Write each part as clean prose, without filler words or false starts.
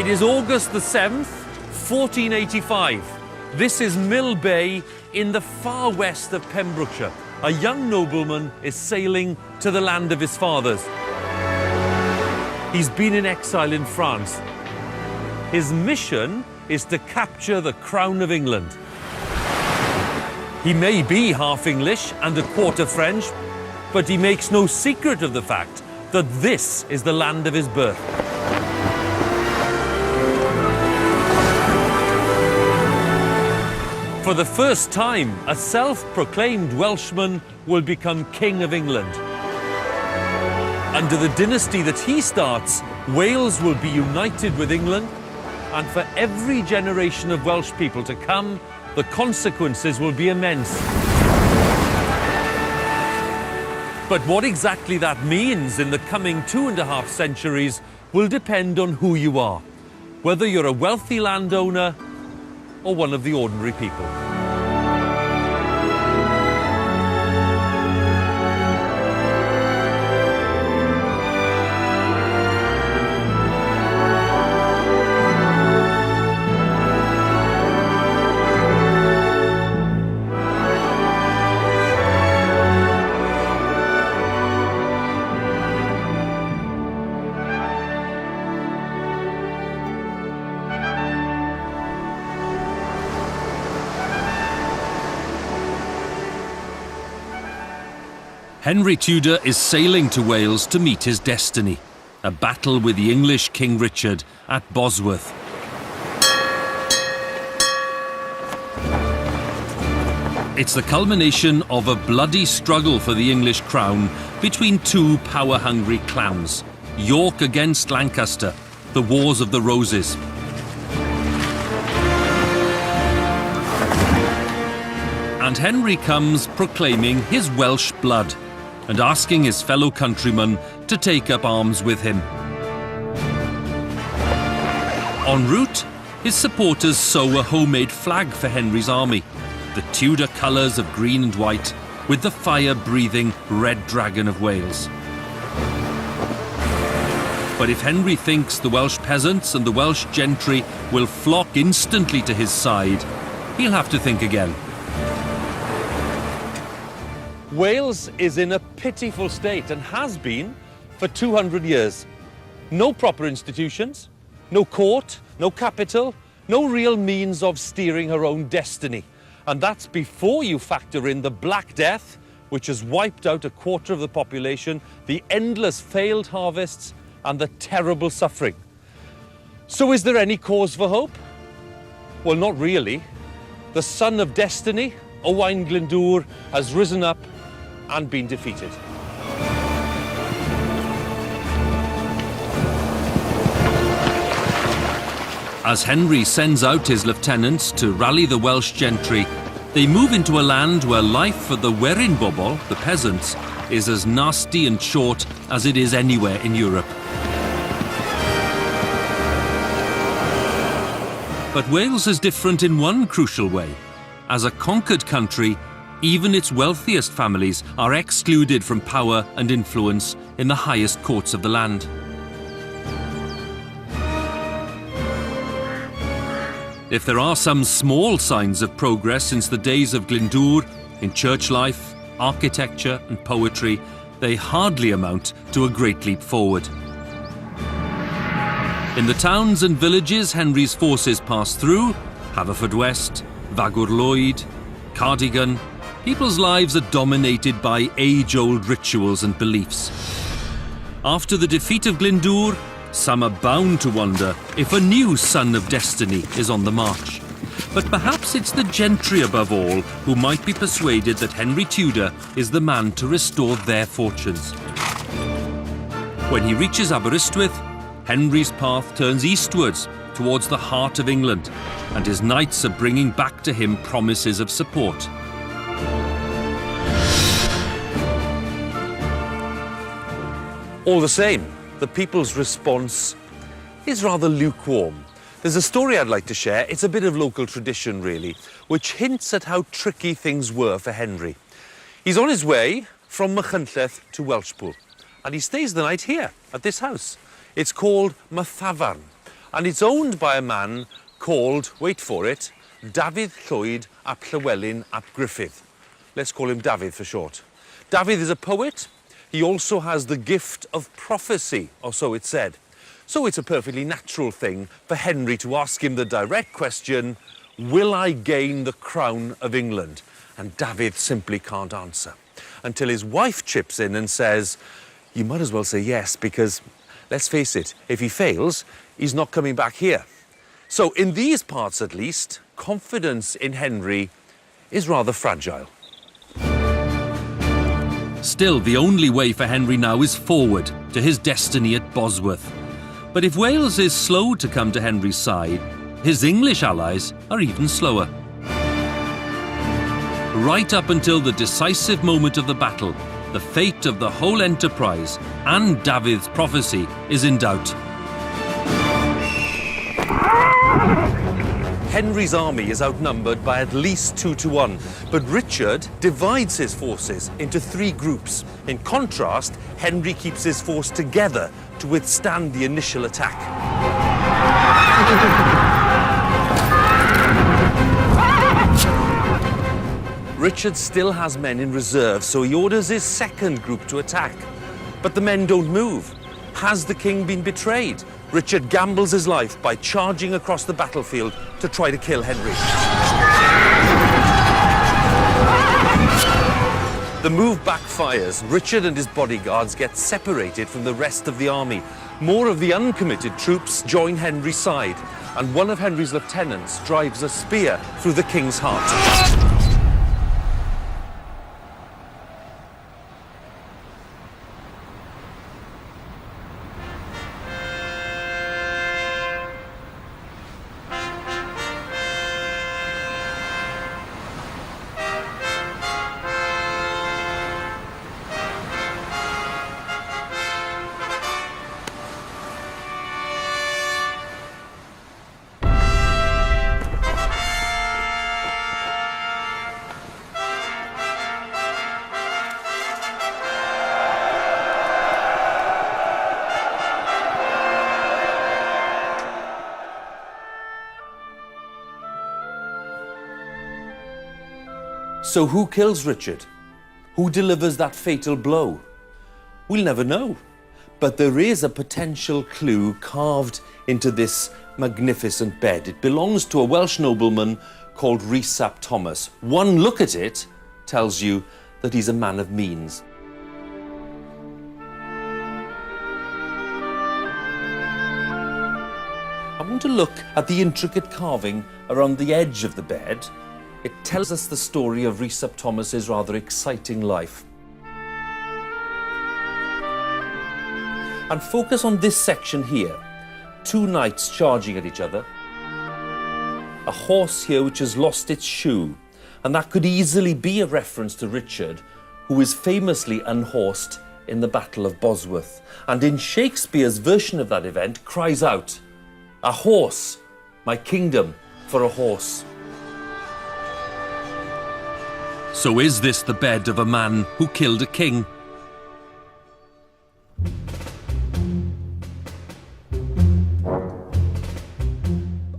It is August the 7th, 1485. This is Mill Bay in the far west of Pembrokeshire. A young nobleman is sailing to the land of his fathers. He's been in exile in France. His mission is to capture the crown of England. He may be half English and a quarter French, but he makes no secret of the fact that this is the land of his birth. For the first time, a self-proclaimed Welshman will become King of England. Under the dynasty that he starts, Wales will be united with England, and for every generation of Welsh people to come, the consequences will be immense. But what exactly that means in the coming 2.5 centuries will depend on who you are, whether you're a wealthy landowner or one of the ordinary people. Henry Tudor is sailing to Wales to meet his destiny, a battle with the English King Richard at Bosworth. It's the culmination of a bloody struggle for the English crown between two power-hungry clans, York against Lancaster, the Wars of the Roses. And Henry comes proclaiming his Welsh blood and asking his fellow countrymen to take up arms with him. En route, his supporters sew a homemade flag for Henry's army, the Tudor colours of green and white, with the fire-breathing Red Dragon of Wales. But if Henry thinks the Welsh peasants and the Welsh gentry will flock instantly to his side, he'll have to think again. Wales is in a pitiful state and has been for 200 years. No proper institutions, no court, no capital, no real means of steering her own destiny. And that's before you factor in the Black Death, which has wiped out 1/4 of the population, the endless failed harvests, and the terrible suffering. So is there any cause for hope? Well, not really. The son of destiny, Owain Glyndŵr, has risen up and been defeated. As Henry sends out his lieutenants to rally the Welsh gentry, they move into a land where life for the Werin bobl, the peasants, is as nasty and short as it is anywhere in Europe. But Wales is different in one crucial way. As a conquered country, even its wealthiest families are excluded from power and influence in the highest courts of the land. If there are some small signs of progress since the days of Glyndŵr in church life, architecture and poetry, they hardly amount to a great leap forward. In the towns and villages Henry's forces pass through, Haverfordwest, Fagwr Lloyd, Cardigan, people's lives are dominated by age-old rituals and beliefs. After the defeat of Glyndŵr, some are bound to wonder if a new son of destiny is on the march. But perhaps it's the gentry above all who might be persuaded that Henry Tudor is the man to restore their fortunes. When he reaches Aberystwyth, Henry's path turns eastwards towards the heart of England, and his knights are bringing back to him promises of support. All the same, the people's response is rather lukewarm. There's a story I'd like to share. It's a bit of local tradition, really, which hints at how tricky things were for Henry. He's on his way from Machynlleth to Welshpool, and he stays the night here, at this house. It's called Mathafarn, and it's owned by a man called, wait for it, Dafydd Llwyd ap Llywelyn ap Griffith. Let's call him Dafydd for short. Dafydd is a poet. He also has the gift of prophecy, or so it's said. So it's a perfectly natural thing for Henry to ask him the direct question, will I gain the crown of England? And Dafydd simply can't answer. Until his wife chips in and says, you might as well say yes, because let's face it, if he fails, he's not coming back here. So in these parts at least, confidence in Henry is rather fragile. Still, the only way for Henry now is forward to his destiny at Bosworth. But if Wales is slow to come to Henry's side, his English allies are even slower. Right up until the decisive moment of the battle, the fate of the whole enterprise and Dafydd's prophecy is in doubt. Henry's army is outnumbered by at least 2 to 1, but Richard divides his forces into 3 groups. In contrast, Henry keeps his force together to withstand the initial attack. Richard still has men in reserve, so he orders his second group to attack. But the men don't move. Has the king been betrayed? Richard gambles his life by charging across the battlefield to try to kill Henry. The move backfires. Richard and his bodyguards get separated from the rest of the army. More of the uncommitted troops join Henry's side, and one of Henry's lieutenants drives a spear through the king's heart. So who kills Richard? Who delivers that fatal blow? We'll never know. But there is a potential clue carved into this magnificent bed. It belongs to a Welsh nobleman called Rhys ap Thomas. One look at it tells you that he's a man of means. I want to look at the intricate carving around the edge of the bed. It tells us the story of Rhys ap Thomas's rather exciting life. And focus on this section here. 2 knights charging at each other. A horse here which has lost its shoe. And that could easily be a reference to Richard, who is famously unhorsed in the Battle of Bosworth. And in Shakespeare's version of that event, cries out, "A horse, my kingdom for a horse." So is this the bed of a man who killed a king?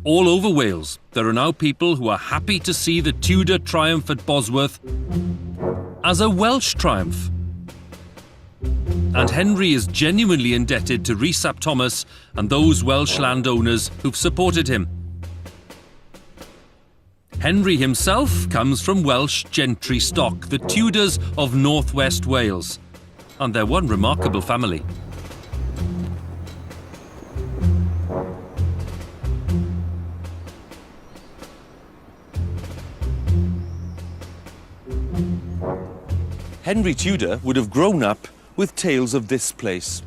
All over Wales, there are now people who are happy to see the Tudor triumph at Bosworth as a Welsh triumph. And Henry is genuinely indebted to Rhys ap Thomas and those Welsh landowners who've supported him. Henry himself comes from Welsh gentry stock, the Tudors of northwest Wales, and they're one remarkable family. Henry Tudor would have grown up with tales of this place.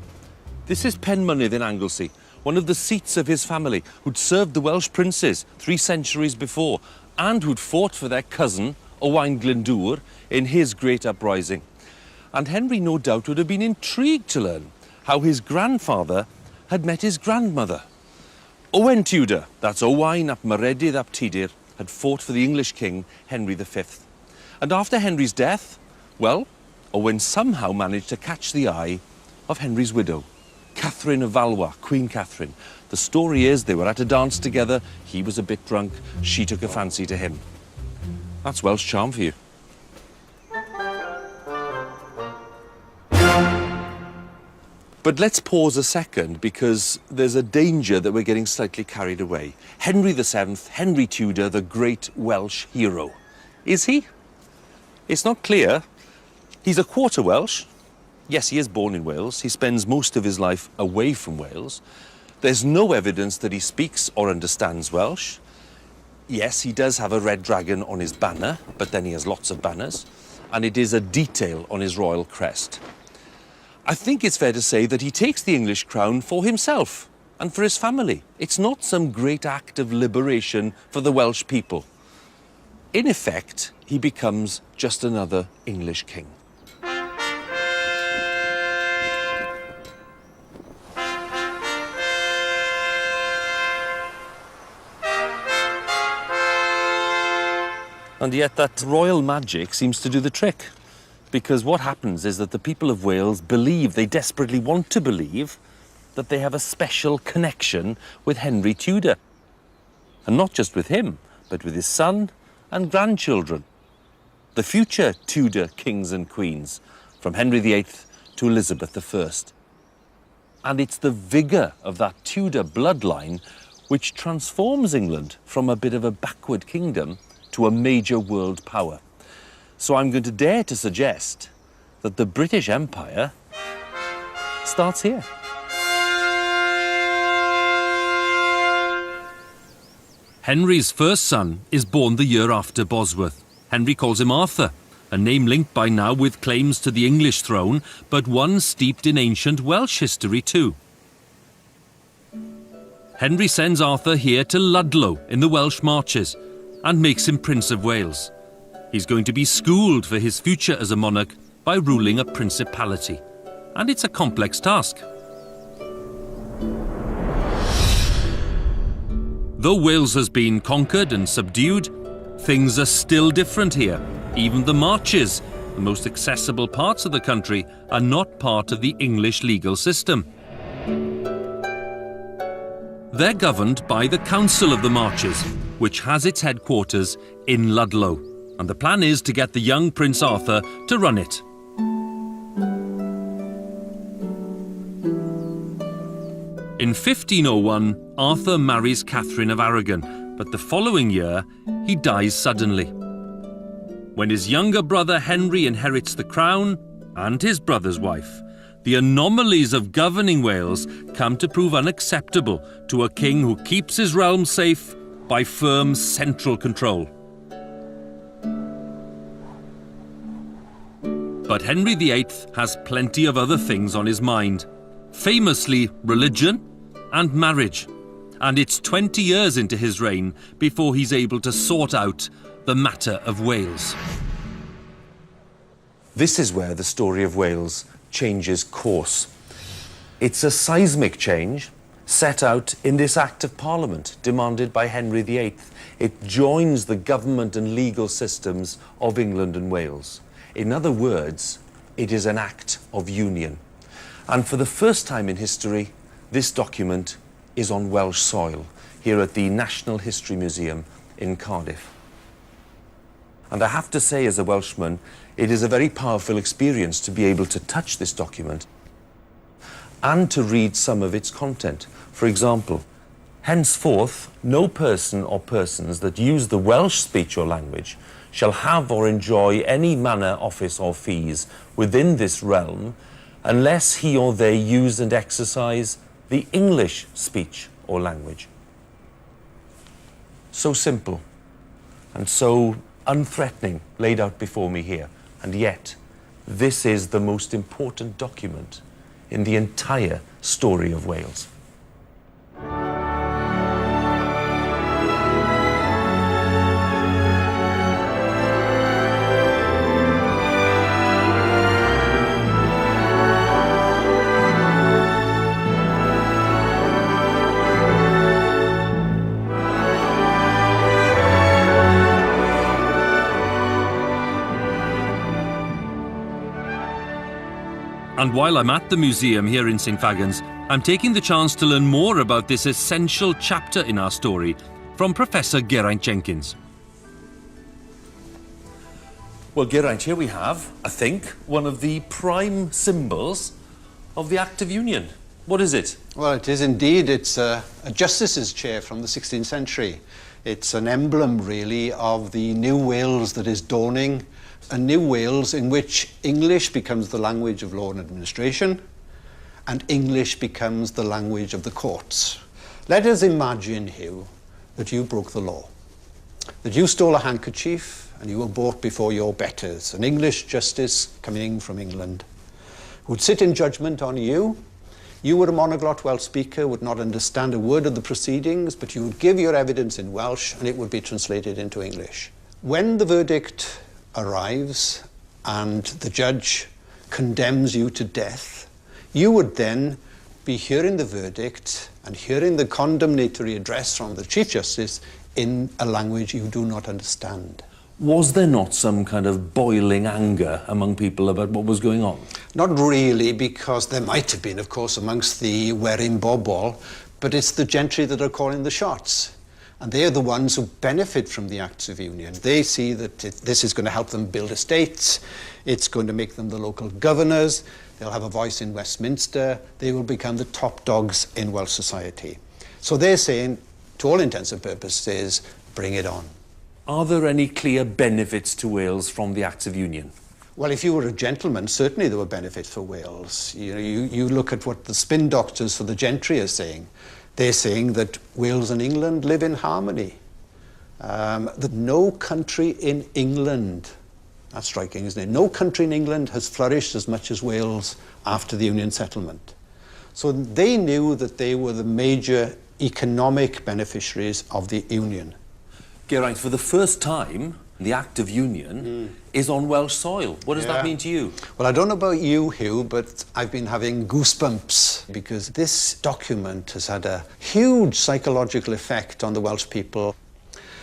This is Penmynydd in Anglesey, one of the seats of his family, who'd served the Welsh princes 3 centuries before, and who'd fought for their cousin, Owain Glyndŵr, in his great uprising. And Henry no doubt would have been intrigued to learn how his grandfather had met his grandmother. Owain Tudor, that's Owain ap Maredydd ap Tudur, had fought for the English king, Henry V. And after Henry's death, well, Owain somehow managed to catch the eye of Henry's widow, Catherine of Valois, Queen Catherine, the The story is they were at a dance together, he was a bit drunk, she took a fancy to him. That's Welsh charm for you. But let's pause a second, because there's a danger that we're getting slightly carried away. Henry VII, Henry Tudor, the great Welsh hero. Is he? It's not clear. He's a quarter Welsh. Yes, he is born in Wales. He spends most of his life away from Wales. There's no evidence that he speaks or understands Welsh. Yes, he does have a red dragon on his banner, but then he has lots of banners, and it is a detail on his royal crest. I think it's fair to say that he takes the English crown for himself and for his family. It's not some great act of liberation for the Welsh people. In effect, he becomes just another English king. And yet that royal magic seems to do the trick. Because what happens is that the people of Wales believe, they desperately want to believe, that they have a special connection with Henry Tudor. And not just with him, but with his son and grandchildren. The future Tudor kings and queens, from Henry VIII to Elizabeth I. And it's the vigour of that Tudor bloodline which transforms England from a bit of a backward kingdom to a major world power. So I'm going to dare to suggest that the British Empire starts here. Henry's first son is born the year after Bosworth. Henry calls him Arthur, a name linked by now with claims to the English throne, but one steeped in ancient Welsh history too. Henry sends Arthur here to Ludlow in the Welsh Marches and makes him Prince of Wales. He's going to be schooled for his future as a monarch by ruling a principality. And it's a complex task. Though Wales has been conquered and subdued, things are still different here. Even the Marches, the most accessible parts of the country, are not part of the English legal system. They're governed by the Council of the Marches, which has its headquarters in Ludlow. And the plan is to get the young Prince Arthur to run it. In 1501, Arthur marries Catherine of Aragon, but the following year, he dies suddenly. When his younger brother Henry inherits the crown, and his brother's wife, the anomalies of governing Wales come to prove unacceptable to a king who keeps his realm safe by firm central control. But Henry VIII has plenty of other things on his mind. Famously, religion and marriage. And it's 20 years into his reign before he's able to sort out the matter of Wales. This is where the story of Wales changes course. It's a seismic change set out in this Act of Parliament demanded by Henry VIII. It joins the government and legal systems of England and Wales. In other words, it is an act of union. And for the first time in history, this document is on Welsh soil, here at the National History Museum in Cardiff. And I have to say, as a Welshman, it is a very powerful experience to be able to touch this document and to read some of its content. For example, henceforth, no person or persons that use the Welsh speech or language shall have or enjoy any manor, office or fees within this realm unless he or they use and exercise the English speech or language. So simple and so unthreatening laid out before me here, and yet this is the most important document in the entire story of Wales. And while I'm at the museum here in St Fagans, I'm taking the chance to learn more about this essential chapter in our story from Professor Geraint Jenkins. Well, Geraint, here we have, I think, one of the prime symbols of the Act of Union. What is it? Well, it is indeed. It's a justice's chair from the 16th century. It's an emblem, really, of the new Wales that is dawning, a new Wales in which English becomes the language of law and administration, and English becomes the language of the courts. Let us imagine, Huw, that you broke the law, that you stole a handkerchief and you were brought before your betters, an English justice coming from England, would sit in judgment on you. You were a monoglot Welsh speaker, would not understand a word of the proceedings, but you would give your evidence in Welsh and it would be translated into English. When the verdict arrives and the judge condemns you to death, you would then be hearing the verdict and hearing the condemnatory address from the Chief Justice in a language you do not understand. Was there not some kind of boiling anger among people about what was going on? Not really, because there might have been, of course, amongst the werin bobl, but it's the gentry that are calling the shots. And they are the ones who benefit from the Acts of Union. They see that this is going to help them build estates, it's going to make them the local governors, they'll have a voice in Westminster, they will become the top dogs in Welsh society. So they're saying, to all intents and purposes, bring it on. Are there any clear benefits to Wales from the Acts of Union? Well, if you were a gentleman, certainly there were benefits for Wales. You look at what the spin doctors for the gentry are saying. They're saying that Wales and England live in harmony. That no country in England, that's striking, isn't it? No country in England has flourished as much as Wales after the Union settlement. So they knew that they were the major economic beneficiaries of the Union. Geraint, for the first time, the Act of Union is on Welsh soil. What does that mean to you? Well, I don't know about you, Huw, but I've been having goosebumps because this document has had a huge psychological effect on the Welsh people.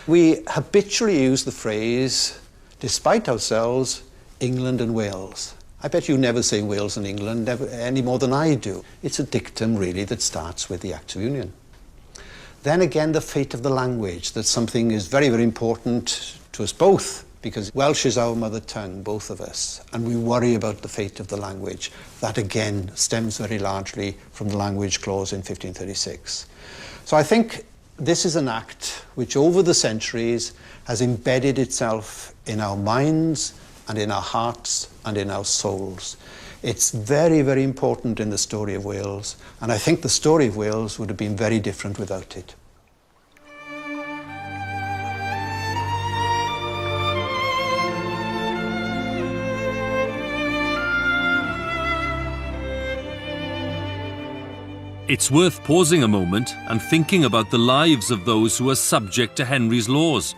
We habitually use the phrase, despite ourselves, England and Wales. I bet you never say Wales and England any more than I do. It's a dictum, really, that starts with the Act of Union. Then again, the fate of the language, that something is very, very important to us both, because Welsh is our mother tongue, both of us, and we worry about the fate of the language. That again stems very largely from the language clause in 1536. So I think this is an act which over the centuries has embedded itself in our minds and in our hearts and in our souls. It's very, very important in the story of Wales, and I think the story of Wales would have been very different without it. It's worth pausing a moment and thinking about the lives of those who are subject to Henry's laws.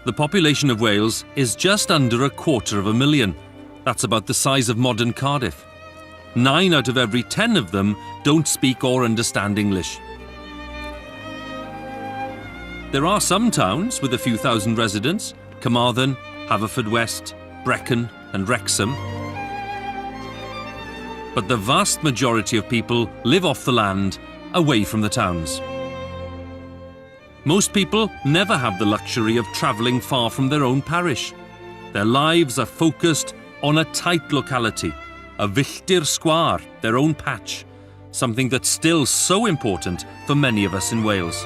The population of Wales is just under 250,000. That's about the size of modern Cardiff. 9 out of every 10 of them don't speak or understand English. There are some towns with a few thousand residents: Carmarthen, Haverfordwest, Brecon and Wrexham. But the vast majority of people live off the land, away from the towns. Most people never have the luxury of travelling far from their own parish. Their lives are focused on a tight locality, a filltir sgwâr, their own patch, something that's still so important for many of us in Wales.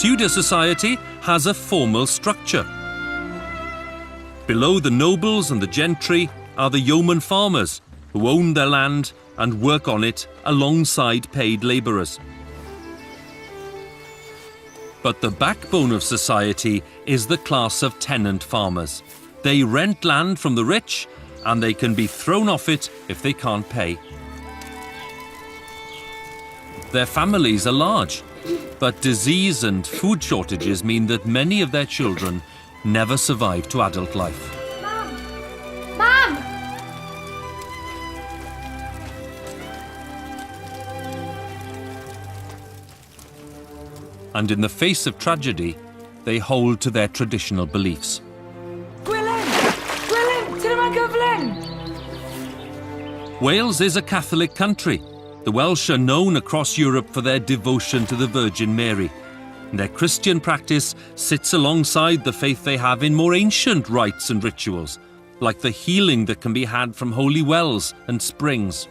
Tudor society has a formal structure. Below the nobles and the gentry are the yeoman farmers, who own their land and work on it alongside paid labourers. But the backbone of society is the class of tenant farmers. They rent land from the rich, and they can be thrown off it if they can't pay. Their families are large, but disease and food shortages mean that many of their children never survive to adult life. Mom! And in the face of tragedy, they hold to their traditional beliefs. Wales is a Catholic country. The Welsh are known across Europe for their devotion to the Virgin Mary. And their Christian practice sits alongside the faith they have in more ancient rites and rituals, like the healing that can be had from holy wells and springs.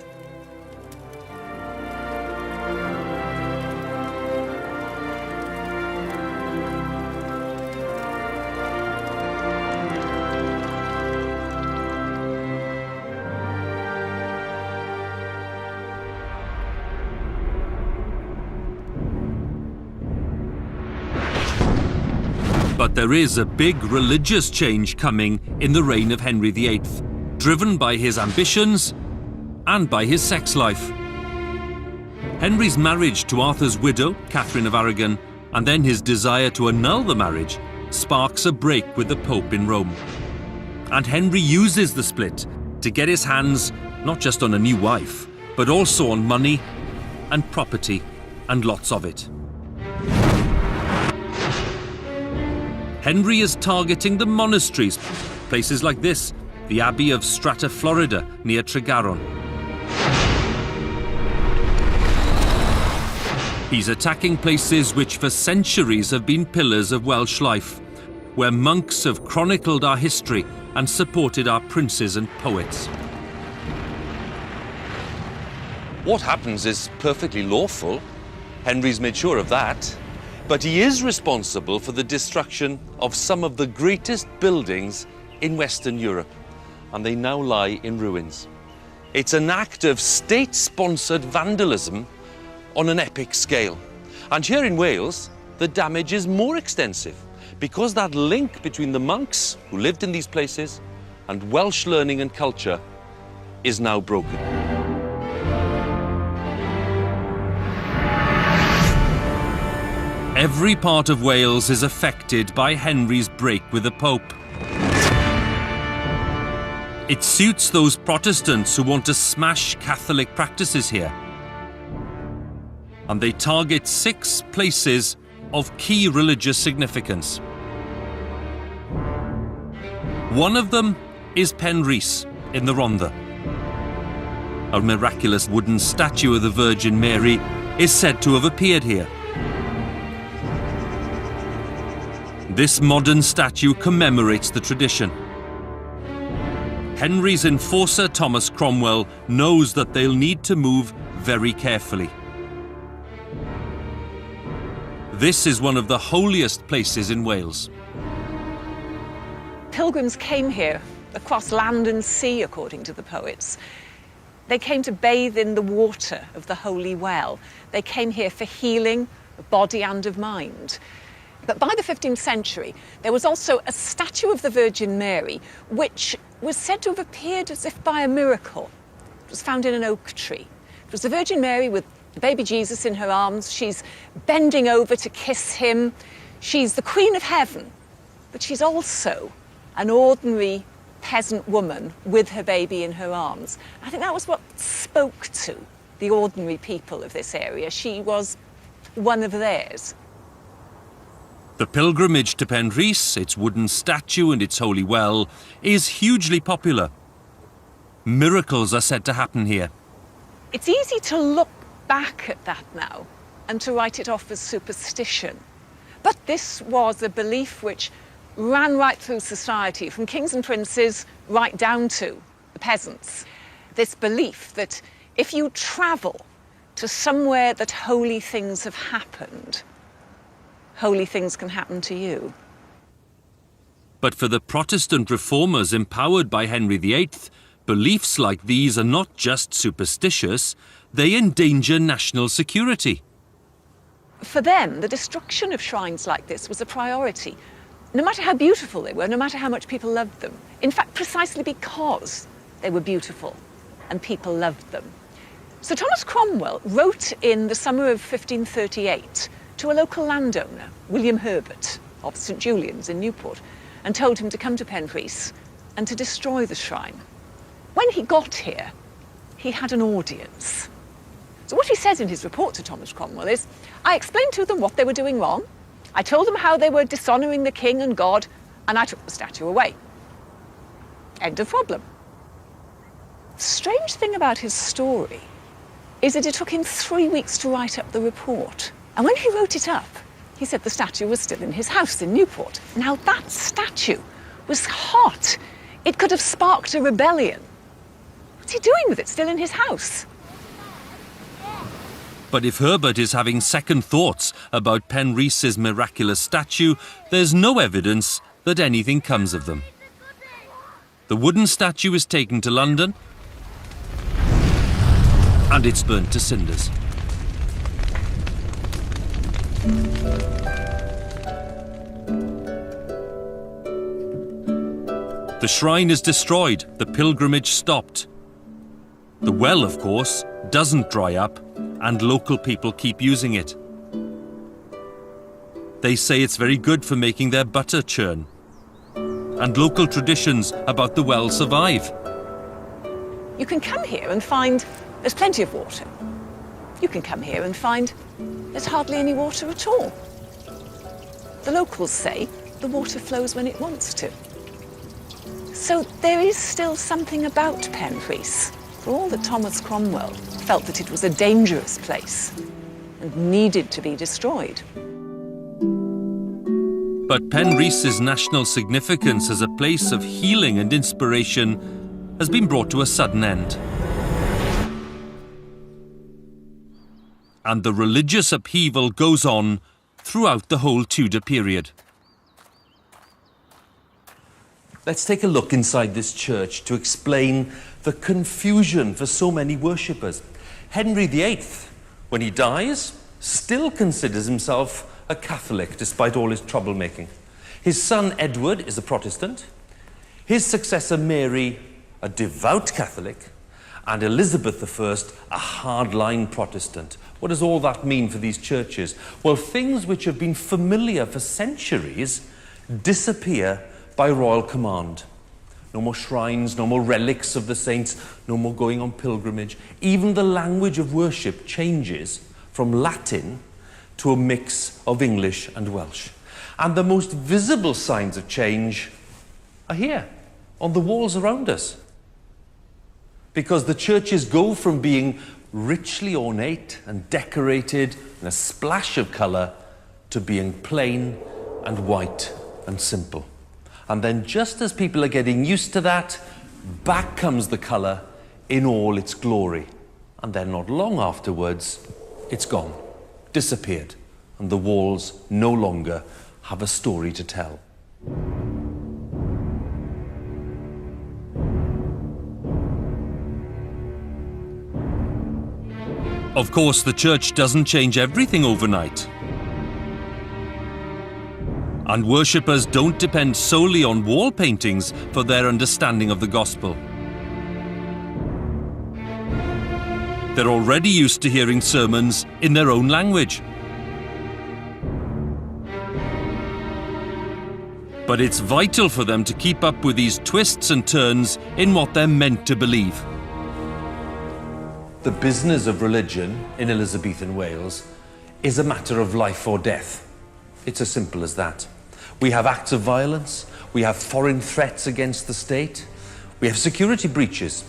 But there is a big religious change coming in the reign of Henry VIII, driven by his ambitions and by his sex life. Henry's marriage to Arthur's widow, Catherine of Aragon, and then his desire to annul the marriage, sparks a break with the Pope in Rome. And Henry uses the split to get his hands not just on a new wife, but also on money and property, and lots of it. Henry is targeting the monasteries, places like this, the Abbey of Strata Florida near Tregaron. He's attacking places which for centuries have been pillars of Welsh life, where monks have chronicled our history and supported our princes and poets. What happens is perfectly lawful. Henry's made sure of that. But he is responsible for the destruction of some of the greatest buildings in Western Europe, and they now lie in ruins. It's an act of state-sponsored vandalism on an epic scale. And here in Wales, the damage is more extensive because that link between the monks who lived in these places and Welsh learning and culture is now broken. Every part of Wales is affected by Henry's break with the Pope. It suits those Protestants who want to smash Catholic practices here. And they target 6 places of key religious significance. One of them is Penrhys in the Rhondda. A miraculous wooden statue of the Virgin Mary is said to have appeared here. This modern statue commemorates the tradition. Henry's enforcer, Thomas Cromwell, knows that they'll need to move very carefully. This is one of the holiest places in Wales. Pilgrims came here across land and sea, according to the poets. They came to bathe in the water of the Holy Well. They came here for healing of body and of mind. But by the 15th century, there was also a statue of the Virgin Mary, which was said to have appeared as if by a miracle. It was found in an oak tree. It was the Virgin Mary with the baby Jesus in her arms. She's bending over to kiss him. She's the Queen of Heaven, but she's also an ordinary peasant woman with her baby in her arms. I think that was what spoke to the ordinary people of this area. She was one of theirs. The pilgrimage to Penrhys, its wooden statue and its holy well, is hugely popular. Miracles are said to happen here. It's easy to look back at that now and to write it off as superstition. But this was a belief which ran right through society, from kings and princes right down to the peasants. This belief that if you travel to somewhere that holy things have happened, holy things can happen to you. But for the Protestant reformers empowered by Henry VIII, beliefs like these are not just superstitious, they endanger national security. For them, the destruction of shrines like this was a priority, no matter how beautiful they were, no matter how much people loved them. In fact, precisely because they were beautiful and people loved them. So Thomas Cromwell wrote in the summer of 1538 to a local landowner, William Herbert, of St Julian's in Newport, and told him to come to Penrhys and to destroy the shrine. When he got here, he had an audience. So what he says in his report to Thomas Cromwell is, I explained to them what they were doing wrong, I told them how they were dishonouring the king and God, and I took the statue away. End of problem. Strange thing about his story is that it took him 3 weeks to write up the report. And when he wrote it up, he said the statue was still in his house in Newport. Now that statue was hot. It could have sparked a rebellion. What's he doing with it still in his house? But if Herbert is having second thoughts about Penrhys's miraculous statue, there's no evidence that anything comes of them. The wooden statue is taken to London and it's burnt to cinders. The shrine is destroyed, the pilgrimage stopped. The well, of course, doesn't dry up, and local people keep using it. They say it's very good for making their butter churn. And local traditions about the well survive. You can come here and find there's plenty of water. You can come here and find there's hardly any water at all. The locals say the water flows when it wants to. So there is still something about Penrhys, for all that Thomas Cromwell felt that it was a dangerous place and needed to be destroyed. But Penrhys's national significance as a place of healing and inspiration has been brought to a sudden end. And the religious upheaval goes on throughout the whole Tudor period. Let's take a look inside this church to explain the confusion for so many worshippers. Henry VIII, when he dies, still considers himself a Catholic despite all his troublemaking. His son Edward is a Protestant, his successor Mary a devout Catholic, and Elizabeth I a hardline Protestant. What does all that mean for these churches? Well, things which have been familiar for centuries disappear by royal command. No more shrines, no more relics of the saints, no more going on pilgrimage. Even the language of worship changes from Latin to a mix of English and Welsh. And the most visible signs of change are here, on the walls around us. Because the churches go from being richly ornate and decorated in a splash of colour to being plain and white and simple. And then just as people are getting used to that, back comes the colour in all its glory. And then not long afterwards, it's gone, disappeared, and the walls no longer have a story to tell. Of course, the church doesn't change everything overnight. And worshippers don't depend solely on wall paintings for their understanding of the gospel. They're already used to hearing sermons in their own language. But it's vital for them to keep up with these twists and turns in what they're meant to believe. The business of religion in Elizabethan Wales is a matter of life or death. It's as simple as that. We have acts of violence, we have foreign threats against the state, we have security breaches,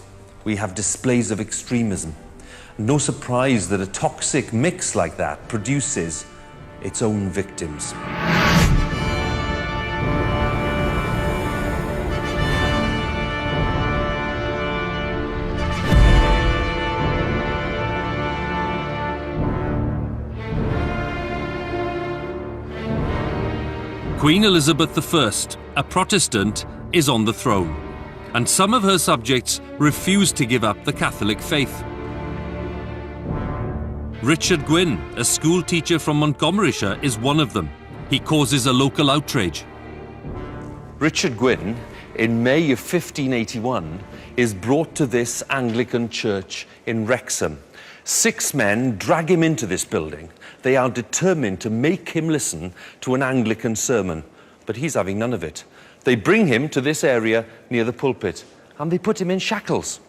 we have displays of extremism. No surprise that a toxic mix like that produces its own victims. Queen Elizabeth I, a Protestant, is on the throne, and some of her subjects refuse to give up the Catholic faith. Richard Gwyn, a school teacher from Montgomeryshire, is one of them. He causes a local outrage. Richard Gwyn, in May of 1581, is brought to this Anglican church in Wrexham. 6 men drag him into this building. They are determined to make him listen to an Anglican sermon, but he's having none of it. They bring him to this area near the pulpit, and they put him in shackles.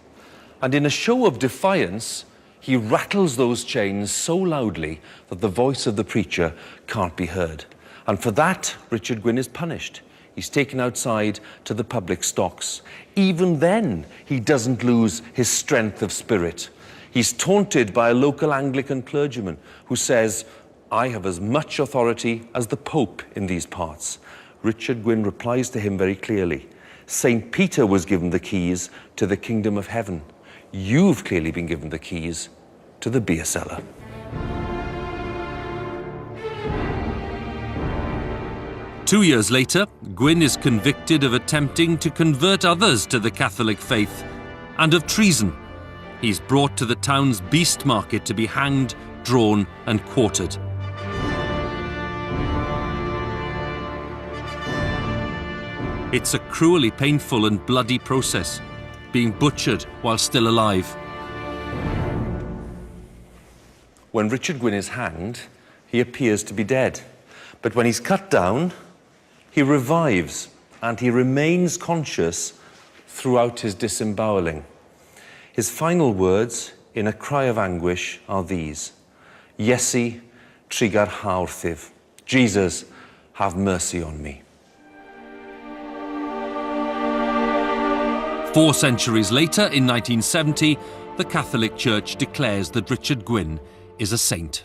And in a show of defiance, he rattles those chains so loudly that the voice of the preacher can't be heard. And for that, Richard Gwyn is punished. He's taken outside to the public stocks. Even then, he doesn't lose his strength of spirit. He's taunted by a local Anglican clergyman who says, "I have as much authority as the Pope in these parts." Richard Gwyn replies to him very clearly, "St. Peter was given the keys to the kingdom of heaven. You've clearly been given the keys to the beer cellar." 2 years later, Gwyn is convicted of attempting to convert others to the Catholic faith and of treason. He's brought to the town's beast market to be hanged, drawn and quartered. It's a cruelly painful and bloody process, being butchered while still alive. When Richard Gwyn is hanged, he appears to be dead. But when he's cut down, he revives and he remains conscious throughout his disemboweling. His final words, in a cry of anguish, are these: "Iesu, trigar haurthyf." Jesus, have mercy on me. 4 centuries later, in 1970, the Catholic Church declares that Richard Gwyn is a saint.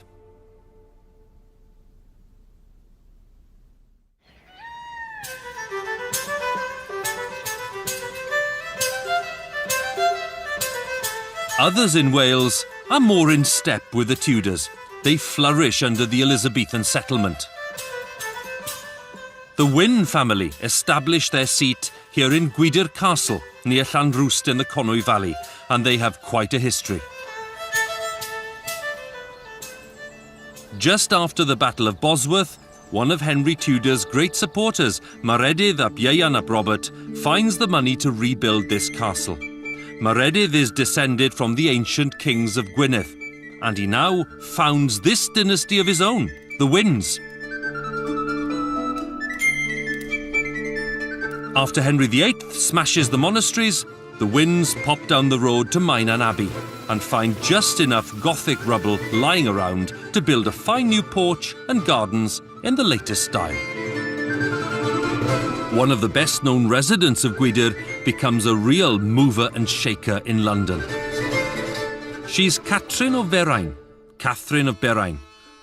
Others in Wales are more in step with the Tudors. They flourish under the Elizabethan settlement. The Wyn family established their seat here in Gwydir Castle, near Llanrwst in the Conwy Valley, and they have quite a history. Just after the Battle of Bosworth, one of Henry Tudor's great supporters, Maredydd ap Ieuan ap Robert, finds the money to rebuild this castle. Maredydd is descended from the ancient kings of Gwynedd, and he now founds this dynasty of his own, the Wyns. After Henry VIII smashes the monasteries, the Wyns pop down the road to Mynnan Abbey and find just enough Gothic rubble lying around to build a fine new porch and gardens in the latest style. One of the best-known residents of Gwydir becomes a real mover and shaker in London. She's Catrin of Berain, Catherine of Berain,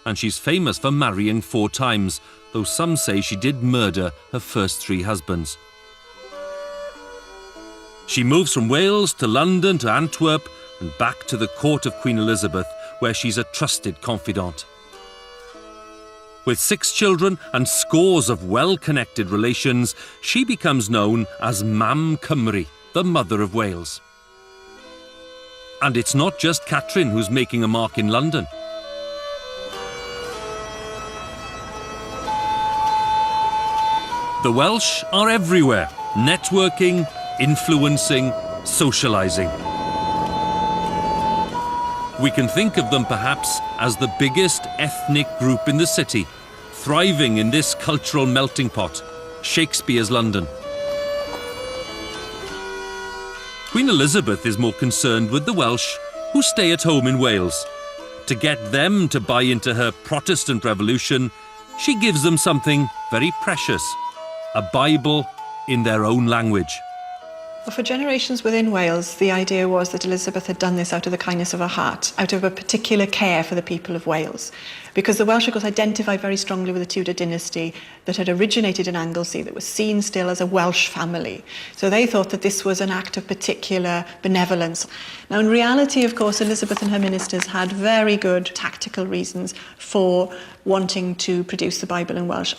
and she's famous for marrying 4 times, though some say she did murder her first 3 husbands. She moves from Wales to London to Antwerp and back to the court of Queen Elizabeth, where she's a trusted confidant. With 6 children and scores of well-connected relations, she becomes known as Mam Cymru, the Mother of Wales. And it's not just Catrin who's making a mark in London. The Welsh are everywhere, networking, influencing, socialising. We can think of them perhaps as the biggest ethnic group in the city, thriving in this cultural melting pot, Shakespeare's London. Queen Elizabeth is more concerned with the Welsh who stay at home in Wales. To get them to buy into her Protestant revolution, she gives them something very precious, a Bible in their own language. Well, for generations within Wales, the idea was that Elizabeth had done this out of the kindness of her heart, out of a particular care for the people of Wales. Because the Welsh, of course, identified very strongly with the Tudor dynasty that had originated in Anglesey, that was seen still as a Welsh family. So they thought that this was an act of particular benevolence. Now, in reality, of course, Elizabeth and her ministers had very good tactical reasons for wanting to produce the Bible in Welsh.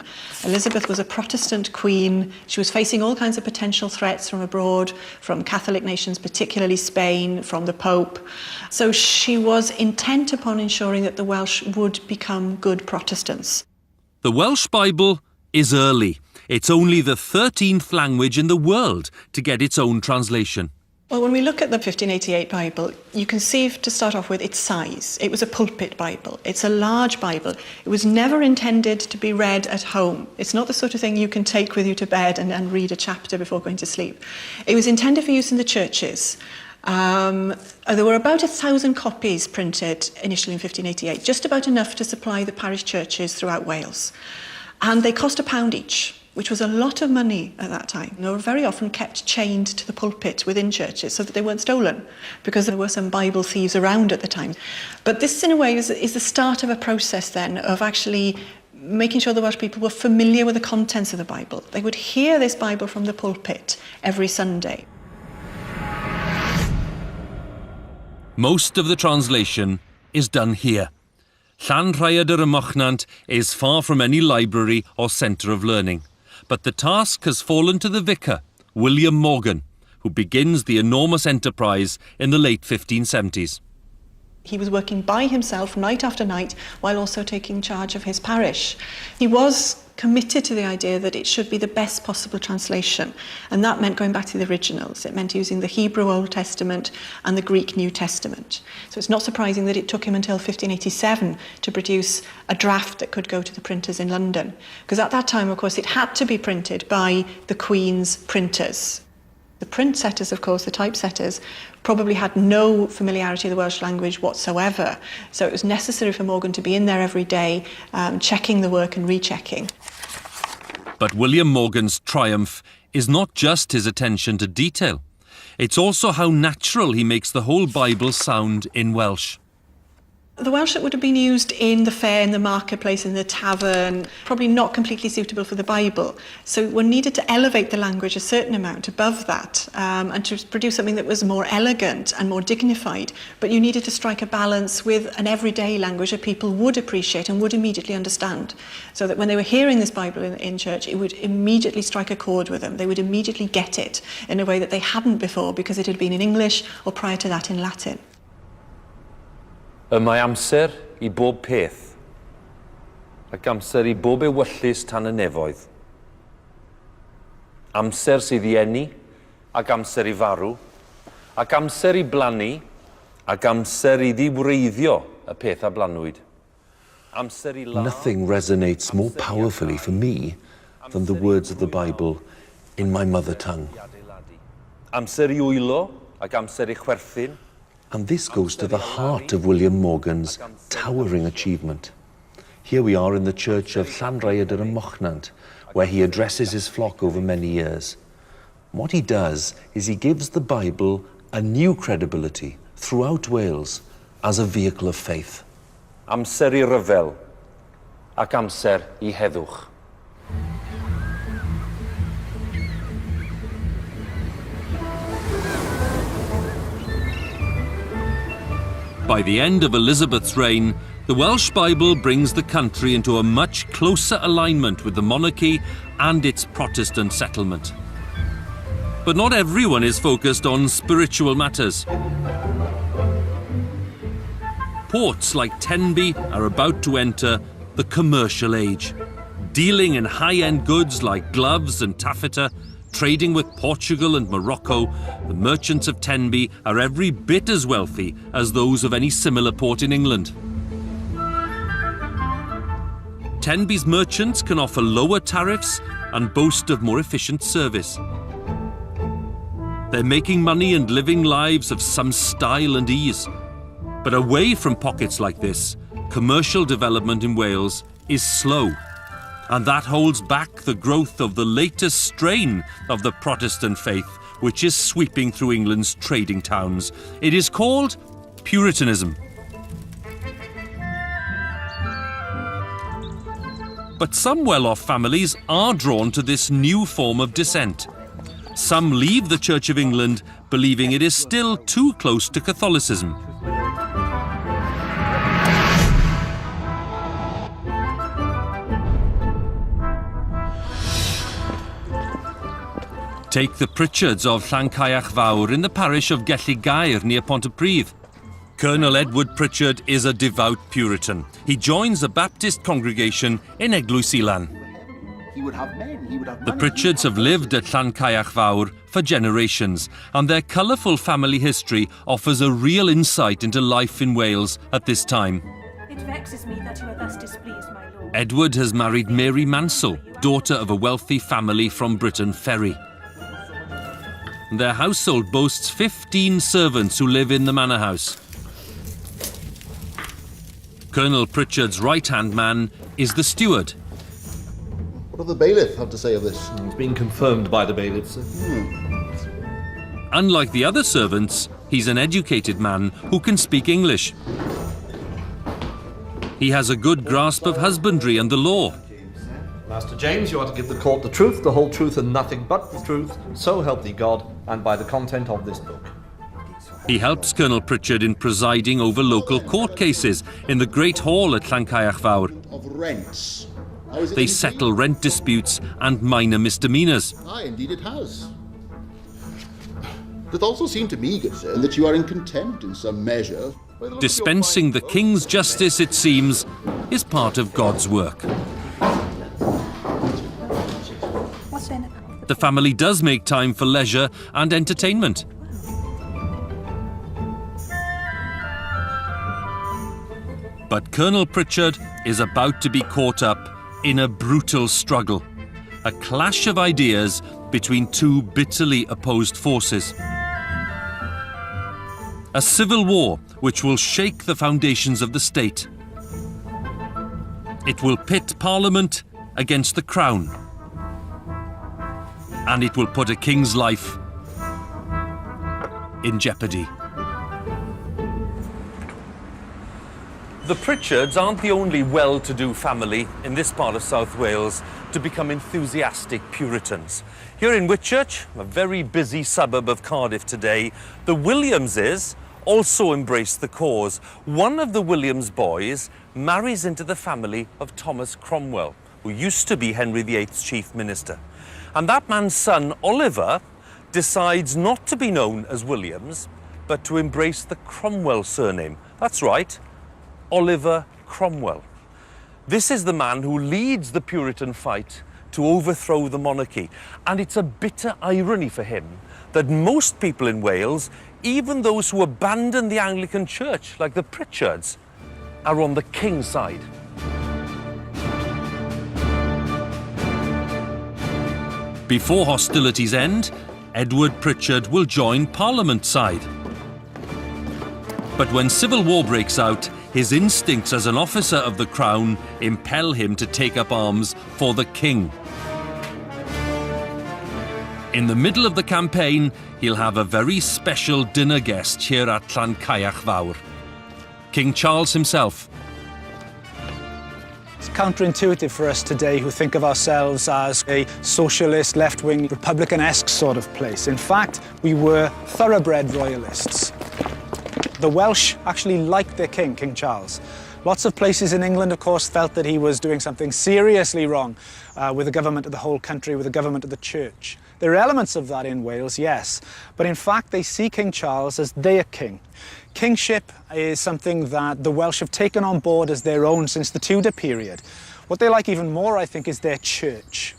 Elizabeth was a Protestant queen. She was facing all kinds of potential threats from abroad, from Catholic nations, particularly Spain, from the Pope. So she was intent upon ensuring that the Welsh would become good Protestants. The Welsh Bible is early. It's only the 13th language in the world to get its own translation. Well, when we look at the 1588 Bible, you can see, to start off with, its size. It was a pulpit Bible. It's a large Bible. It was never intended to be read at home. It's not the sort of thing you can take with you to bed and read a chapter before going to sleep. It was intended for use in the churches. There were about 1,000 copies printed initially in 1588, just about enough to supply the parish churches throughout Wales. And they cost £1 each. which was a lot of money at that time. They were very often kept chained to the pulpit within churches so that they weren't stolen, because there were some Bible thieves around at the time. But this, in a way, is the start of a process then of actually making sure the Welsh people were familiar with the contents of the Bible. They would hear this Bible from the pulpit every Sunday. Most of the translation is done here. Llanrhaeadr y Mochnant is far from any library or centre of learning. But the task has fallen to the vicar, William Morgan, who begins the enormous enterprise in the late 1570s. He was working by himself night after night while also taking charge of his parish. He was committed to the idea that it should be the best possible translation, and that meant going back to the originals. It meant using the Hebrew Old Testament and the Greek New Testament. So it's not surprising that it took him until 1587 to produce a draft that could go to the printers in London, because at that time, of course, it had to be printed by the Queen's printers. The print setters, of course, the typesetters, probably had no familiarity with the Welsh language whatsoever. So it was necessary for Morgan to be in there every day, checking the work and rechecking. But William Morgan's triumph is not just his attention to detail. It's also how natural he makes the whole Bible sound in Welsh. The Welsh that would have been used in the fair, in the marketplace, in the tavern, probably not completely suitable for the Bible. So one needed to elevate the language a certain amount above that and to produce something that was more elegant and more dignified. But you needed to strike a balance with an everyday language that people would appreciate and would immediately understand. So that when they were hearing this Bible in church, it would immediately strike a chord with them. They would immediately get it in a way that they hadn't before because it had been in English or prior to that in Latin. Mae amser I bob peth, ac amser I bob ewyllus tan y nefoedd. Amser sydd I eni, ac amser I farw, ac amser I blannu, ac amser I ddiwreiddio y peth a blanwyd. Amser I law... Nothing resonates more powerfully for me than the words of the Bible in my mother tongue. Amser I wylo, ac amser I chwerthin. And this goes to the heart of William Morgan's towering achievement. Here we are in the church of Llanrhaeadr y Mochnant, where he addresses his flock over many years. What he does is he gives the Bible a new credibility throughout Wales as a vehicle of faith. Amser I ryfel, ac amser I heddwch. By the end of Elizabeth's reign, the Welsh Bible brings the country into a much closer alignment with the monarchy and its Protestant settlement. But not everyone is focused on spiritual matters. Ports like Tenby are about to enter the commercial age, dealing in high-end goods like gloves and taffeta. Trading with Portugal and Morocco, the merchants of Tenby are every bit as wealthy as those of any similar port in England. Tenby's merchants can offer lower tariffs and boast of more efficient service. They're making money and living lives of some style and ease. But away from pockets like this, commercial development in Wales is slow. And that holds back the growth of the latest strain of the Protestant faith, which is sweeping through England's trading towns. It is called Puritanism. But some well-off families are drawn to this new form of dissent. Some leave the Church of England believing it is still too close to Catholicism. Take the Pritchards of Llancaich Fawr in the parish of Gelli Gaer near Pontypridd. Colonel Edward Pritchard is a devout Puritan. He joins a Baptist congregation in Eglwys Ilan. The Pritchards have lived at Llancaich Fawr for generations, and their colourful family history offers a real insight into life in Wales at this time. It vexes me that you are thus displeased, my lord. Edward has married Mary Mansell, daughter of a wealthy family from Briton Ferry. Their household boasts 15 servants who live in the manor house. Colonel Pritchard's right-hand man is the steward. What does the bailiff have to say of this? It's been confirmed by the bailiff, sir. Unlike the other servants, he's an educated man who can speak English. He has a good grasp of husbandry and the law. Master James, you are to give the court the truth, the whole truth, and nothing but the truth. So help thee God, and by the content of this book. He helps Colonel Pritchard in presiding over local court cases in the Great Hall at Llancaich Fawr. Of rents. They settle rent disputes and minor misdemeanours. Aye, indeed it has. It also seemed to me, good sir, that you are in contempt in some measure. Dispensing the King's justice, it seems, is part of God's work. What's in it? The family does make time for leisure and entertainment. But Colonel Pritchard is about to be caught up in a brutal struggle, a clash of ideas between two bitterly opposed forces. A civil war which will shake the foundations of the state. It will pit Parliament against the Crown. And it will put a king's life in jeopardy. The Pritchards aren't the only well-to-do family in this part of South Wales to become enthusiastic Puritans. Here in Whitchurch, a very busy suburb of Cardiff today, the Williamses also embrace the cause. One of the Williams boys marries into the family of Thomas Cromwell, who used to be Henry VIII's chief minister. And that man's son, Oliver, decides not to be known as Williams, but to embrace the Cromwell surname. That's right, Oliver Cromwell. This is the man who leads the Puritan fight to overthrow the monarchy. And it's a bitter irony for him that most people in Wales, even those who abandon the Anglican Church, like the Pritchards, are on the king's side. Before hostilities end, Edward Pritchard will join Parliament's side. But when civil war breaks out, his instincts as an officer of the Crown impel him to take up arms for the king. In the middle of the campaign, he'll have a very special dinner guest here at Llancaich Fawr. King Charles himself. It's counterintuitive for us today who think of ourselves as a socialist, left-wing, Republican-esque sort of place. In fact, we were thoroughbred royalists. The Welsh actually liked their king, King Charles. Lots of places in England, of course, felt that he was doing something seriously wrong with the government of the whole country, with the government of the church. There are elements of that in Wales, yes, but in fact they see King Charles as their king. Kingship is something that the Welsh have taken on board as their own since the Tudor period. What they like even more, I think, is their church.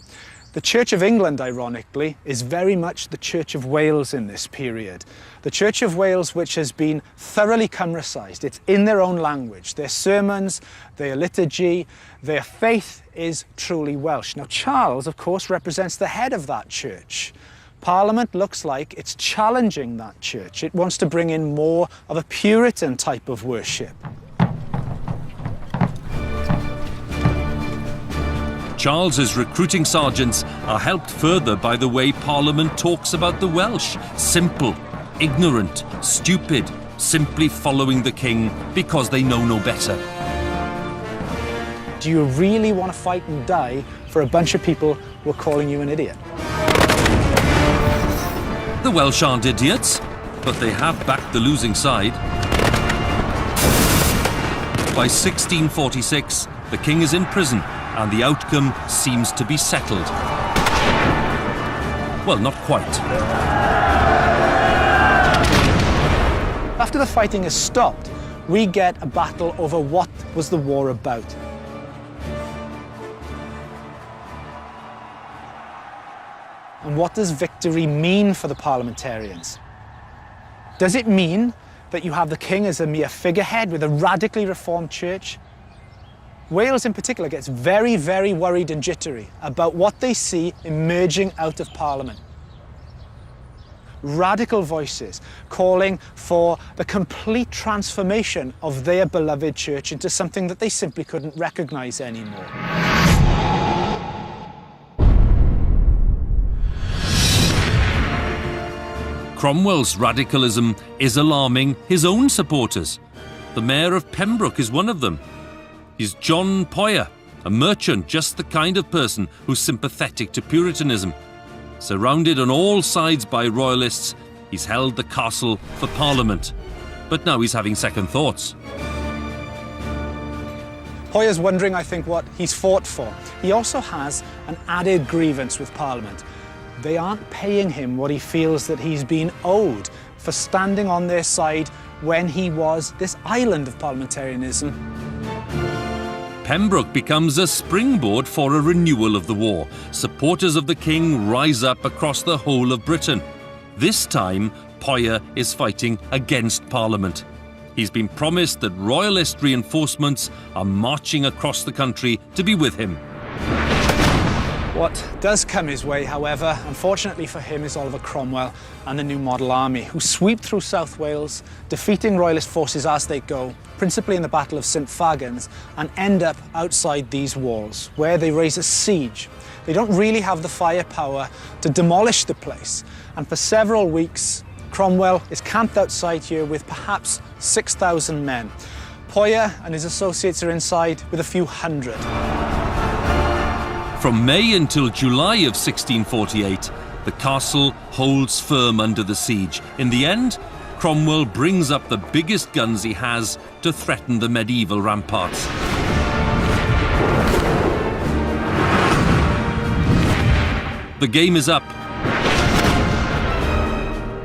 The Church of England, ironically, is very much the Church of Wales in this period. The Church of Wales, which has been thoroughly Cymricised. It's in their own language. Their sermons, their liturgy, their faith is truly Welsh. Now, Charles, of course, represents the head of that church. Parliament looks like it's challenging that church. It wants to bring in more of a Puritan type of worship. Charles's recruiting sergeants are helped further by the way Parliament talks about the Welsh. Simple, ignorant, stupid, simply following the king because they know no better. Do you really want to fight and die for a bunch of people who are calling you an idiot? The Welsh aren't idiots, but they have backed the losing side. By 1646, the king is in prison, and the outcome seems to be settled. Well, not quite. After the fighting has stopped, we get a battle over what was the war about. And what does victory mean for the parliamentarians? Does it mean that you have the king as a mere figurehead with a radically reformed church? Wales in particular gets very, very worried and jittery about what they see emerging out of Parliament. Radical voices calling for the complete transformation of their beloved church into something that they simply couldn't recognise anymore. Cromwell's radicalism is alarming his own supporters. The mayor of Pembroke is one of them. He's John Poyer, a merchant, just the kind of person who's sympathetic to Puritanism. Surrounded on all sides by royalists, he's held the castle for Parliament. But now he's having second thoughts. Poyer's wondering, I think, what he's fought for. He also has an added grievance with Parliament. They aren't paying him what he feels that he's been owed for standing on their side when he was this island of parliamentarianism. Pembroke becomes a springboard for a renewal of the war. Supporters of the king rise up across the whole of Britain. This time, Poyer is fighting against Parliament. He's been promised that royalist reinforcements are marching across the country to be with him. What does come his way, however, unfortunately for him, is Oliver Cromwell and the New Model Army, who sweep through South Wales, defeating royalist forces as they go, principally in the Battle of St Fagans, and end up outside these walls, where they raise a siege. They don't really have the firepower to demolish the place, and for several weeks, Cromwell is camped outside here with perhaps 6,000 men. Poyer and his associates are inside with a few hundred. From May until July of 1648, the castle holds firm under the siege. In the end, Cromwell brings up the biggest guns he has to threaten the medieval ramparts. The game is up.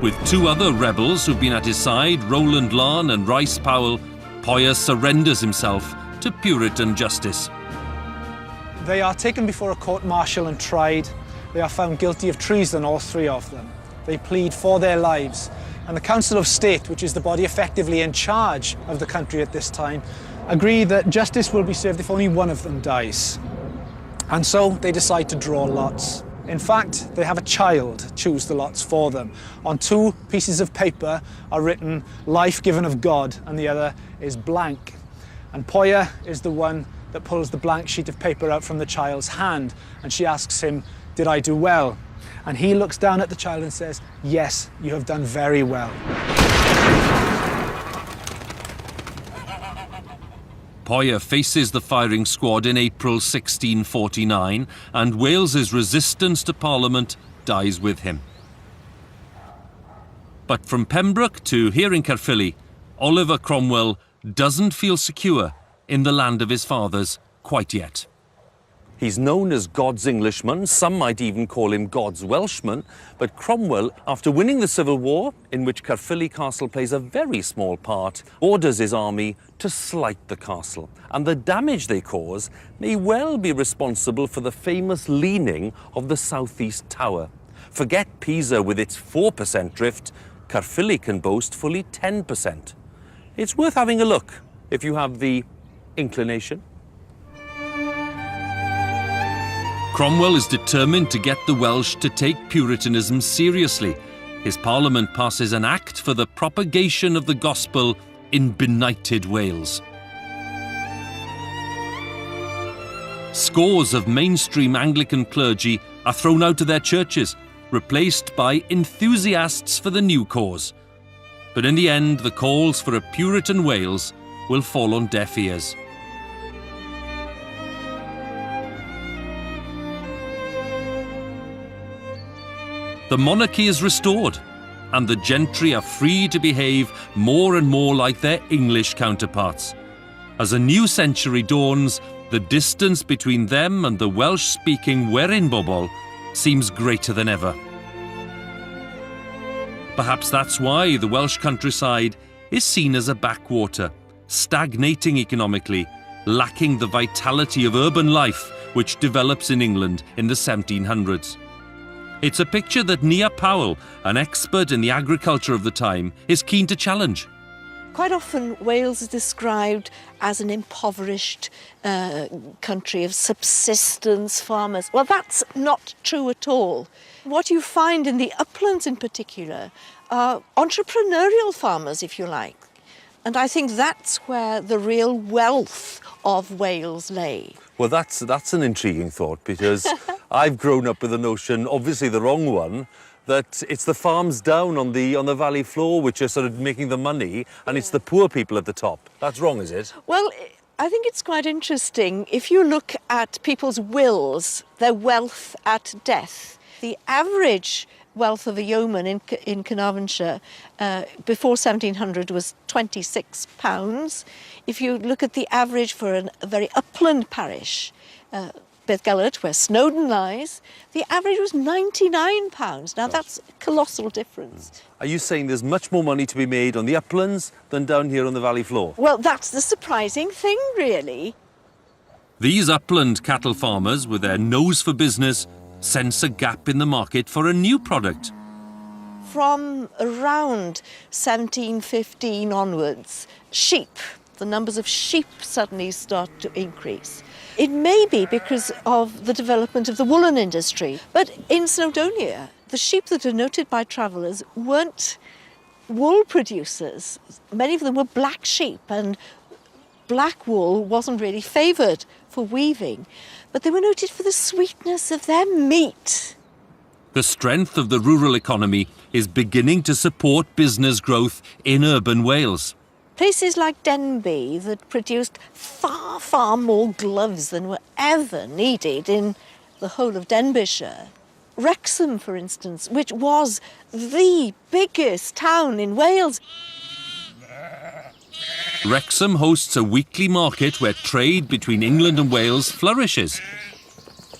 With two other rebels who've been at his side, Rowland Larn and Rice Powell, Poyer surrenders himself to Puritan justice. They are taken before a court-martial and tried. They are found guilty of treason, all three of them. They plead for their lives. And the Council of State, which is the body effectively in charge of the country at this time, agree that justice will be served if only one of them dies. And so they decide to draw lots. In fact, they have a child choose the lots for them. On two pieces of paper are written, "Life given of God," and the other is blank. And Poyer is the one that pulls the blank sheet of paper out from the child's hand, and she asks him, "Did I do well?" And he looks down at the child and says, "Yes, you have done very well." Poyer faces the firing squad in April 1649, and Wales's resistance to Parliament dies with him. But from Pembroke to here in Caerphilly, Oliver Cromwell doesn't feel secure in the land of his fathers quite yet. He's known as God's Englishman, some might even call him God's Welshman, but Cromwell, after winning the Civil War, in which Caerphilly Castle plays a very small part, orders his army to slight the castle, and the damage they cause may well be responsible for the famous leaning of the southeast tower. Forget Pisa with its 4% drift, Caerphilly can boast fully 10%. It's worth having a look if you have the inclination. Cromwell is determined to get the Welsh to take Puritanism seriously. His parliament passes an act for the propagation of the gospel in benighted Wales. Scores of mainstream Anglican clergy are thrown out of their churches, replaced by enthusiasts for the new cause. But in the end, the calls for a Puritan Wales will fall on deaf ears. The monarchy is restored, and the gentry are free to behave more and more like their English counterparts. As a new century dawns, the distance between them and the Welsh-speaking Werin bobl seems greater than ever. Perhaps that's why the Welsh countryside is seen as a backwater, stagnating economically, lacking the vitality of urban life which develops in England in the 1700s. It's a picture that Nia Powell, an expert in the agriculture of the time, is keen to challenge. Quite often Wales is described as an impoverished country of subsistence farmers. Well, that's not true at all. What you find in the uplands in particular are entrepreneurial farmers, if you like. And I think that's where the real wealth of Wales lay. Well, that's an intriguing thought, because I've grown up with the notion, obviously the wrong one, that it's the farms down on the valley floor which are sort of making the money, and it's the poor people at the top. That's wrong, is it? Well, I think it's quite interesting. If you look at people's wills, their wealth at death, the average wealth of a yeoman in Carnarvonshire before 1700 was £26. If you look at the average for a very upland parish, Beddgelert, where Snowdon lies, the average was £99. Now that's a colossal difference. Are you saying there's much more money to be made on the uplands than down here on the valley floor? Well, that's the surprising thing, really. These upland cattle farmers, with their nose for business, sense a gap in the market for a new product. From around 1715 onwards, sheep, the numbers of sheep suddenly start to increase. It may be because of the development of the woolen industry, but in Snowdonia, the sheep that are noted by travellers weren't wool producers. Many of them were black sheep, and black wool wasn't really favoured for weaving, but they were noted for the sweetness of their meat. The strength of the rural economy is beginning to support business growth in urban Wales. Places like Denbigh that produced far, far more gloves than were ever needed in the whole of Denbighshire. Wrexham, for instance, which was the biggest town in Wales. Wrexham hosts a weekly market where trade between England and Wales flourishes.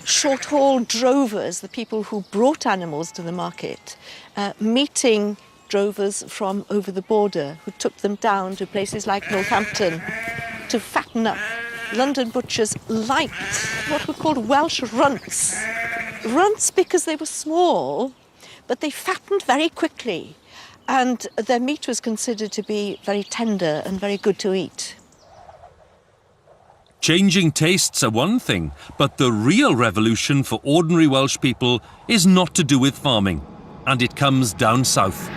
Short-haul drovers, the people who brought animals to the market, meeting drovers from over the border who took them down to places like Northampton to fatten up. London butchers liked what were called Welsh runts. Runts because they were small, but they fattened very quickly, and their meat was considered to be very tender and very good to eat. Changing tastes are one thing, but the real revolution for ordinary Welsh people is not to do with farming, and it comes down south.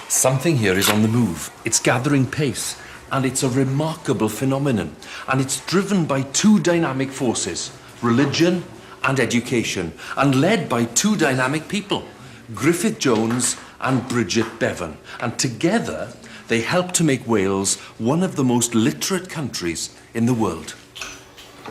Something here is on the move. It's gathering pace, and it's a remarkable phenomenon. And it's driven by two dynamic forces, religion and education, and led by two dynamic people, Griffith Jones and Bridget Bevan. And together, they help to make Wales one of the most literate countries in the world.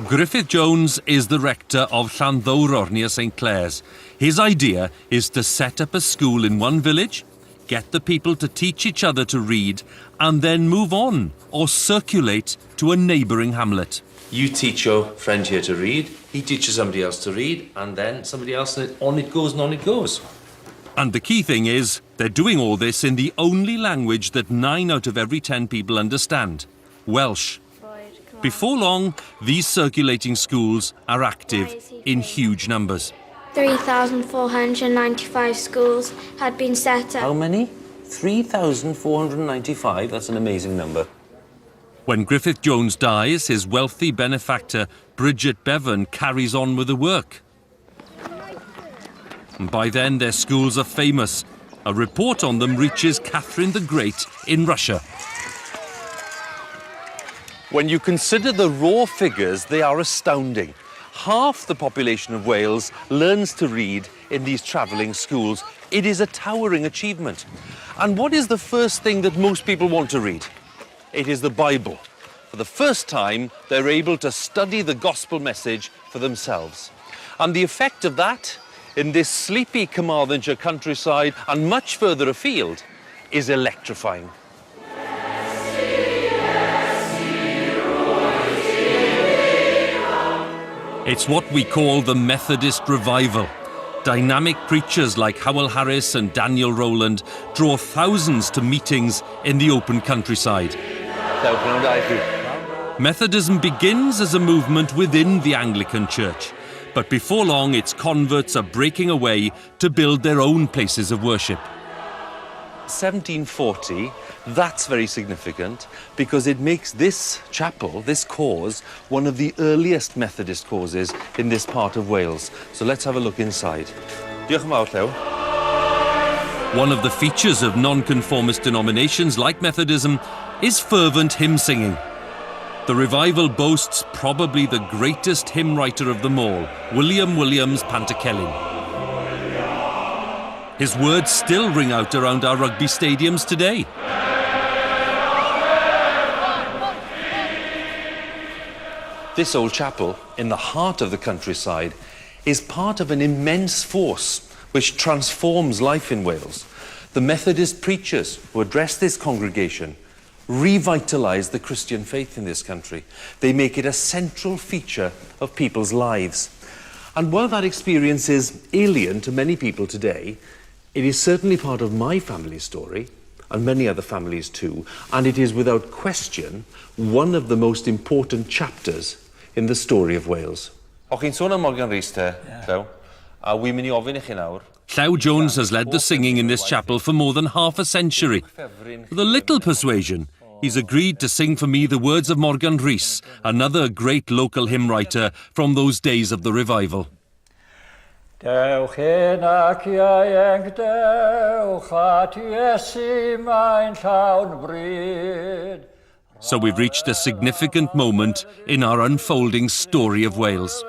Griffith Jones is the rector of Llanddowror near St Clair's. His idea is to set up a school in one village, get the people to teach each other to read, and then move on or circulate to a neighbouring hamlet. You teach your friend here to read, he teaches somebody else to read, and then somebody else, and on it goes and on it goes. And the key thing is, they're doing all this in the only language that 9 out of every 10 people understand, Welsh. Before long, these circulating schools are active in huge numbers. 3,495 schools had been set up. How many? 3,495, that's an amazing number. When Griffith Jones dies, his wealthy benefactor, Bridget Bevan, carries on with the work. And by then, their schools are famous. A report on them reaches Catherine the Great in Russia. When you consider the raw figures, they are astounding. Half the population of Wales learns to read in these travelling schools. It is a towering achievement. And what is the first thing that most people want to read? It is the Bible. For the first time, they're able to study the gospel message for themselves. And the effect of that, in this sleepy Carmarthenshire countryside and much further afield, is electrifying. It's what we call the Methodist revival. Dynamic preachers like Howell Harris and Daniel Rowland draw thousands to meetings in the open countryside. Methodism begins as a movement within the Anglican Church, but before long its converts are breaking away to build their own places of worship. 1740, that's very significant because it makes this chapel, this cause, one of the earliest Methodist causes in this part of Wales. So let's have a look inside. Diolch yn fawr, Huw. One of the features of non-conformist denominations like Methodism is fervent hymn singing. The revival boasts probably the greatest hymn writer of them all, William Williams Pantycelyn. His words still ring out around our rugby stadiums today. This old chapel, in the heart of the countryside, is part of an immense force which transforms life in Wales. The Methodist preachers who address this congregation revitalise the Christian faith in this country. They make it a central feature of people's lives. And while that experience is alien to many people today, it is certainly part of my family's story, and many other families too, and it is without question one of the most important chapters in the story of Wales. Huw Jones has led the singing in this chapel for more than half a century. With a little persuasion, he's agreed to sing for me the words of Morgan Rhys, another great local hymn writer from those days of the revival. So we've reached a significant moment in our unfolding story of Wales.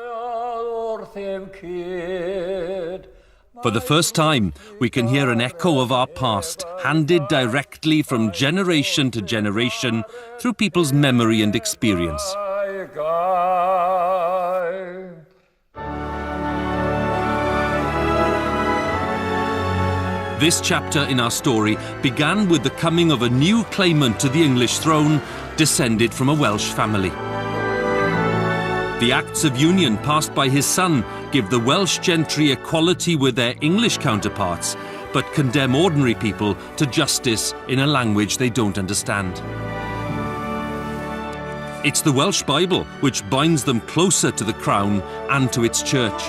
For the first time, we can hear an echo of our past, handed directly from generation to generation through people's memory and experience. This chapter in our story began with the coming of a new claimant to the English throne, descended from a Welsh family. The Acts of Union passed by his son give the Welsh gentry equality with their English counterparts, but condemn ordinary people to justice in a language they don't understand. It's the Welsh Bible which binds them closer to the crown and to its church.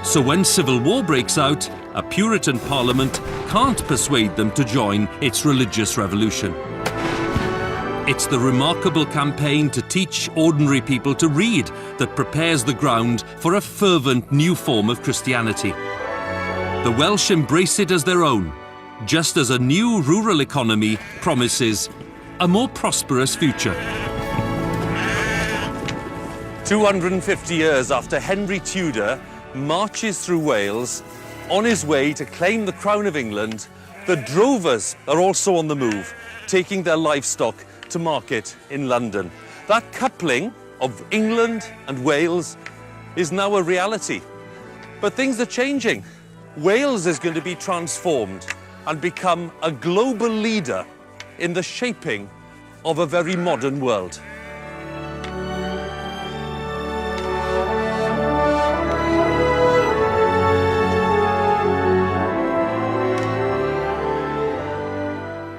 So when civil war breaks out, a Puritan parliament can't persuade them to join its religious revolution. It's the remarkable campaign to teach ordinary people to read that prepares the ground for a fervent new form of Christianity. The Welsh embrace it as their own, just as a new rural economy promises a more prosperous future. 250 years after Henry Tudor marches through Wales on his way to claim the crown of England, the drovers are also on the move, taking their livestock to market in London. That coupling of England and Wales is now a reality. But things are changing. Wales is going to be transformed and become a global leader in the shaping of a very modern world.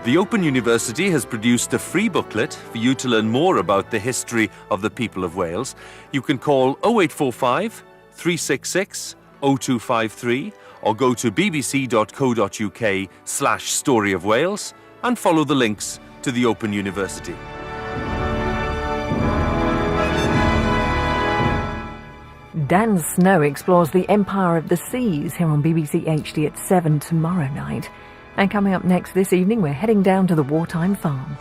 The Open University has produced a free booklet for you to learn more about the history of the people of Wales. You can call 0845 366 0253 or go to bbc.co.uk/Story of Wales and follow the links to the Open University. Dan Snow explores the Empire of the Seas here on BBC HD at 7 tomorrow night. And coming up next this evening, we're heading down to the wartime farm.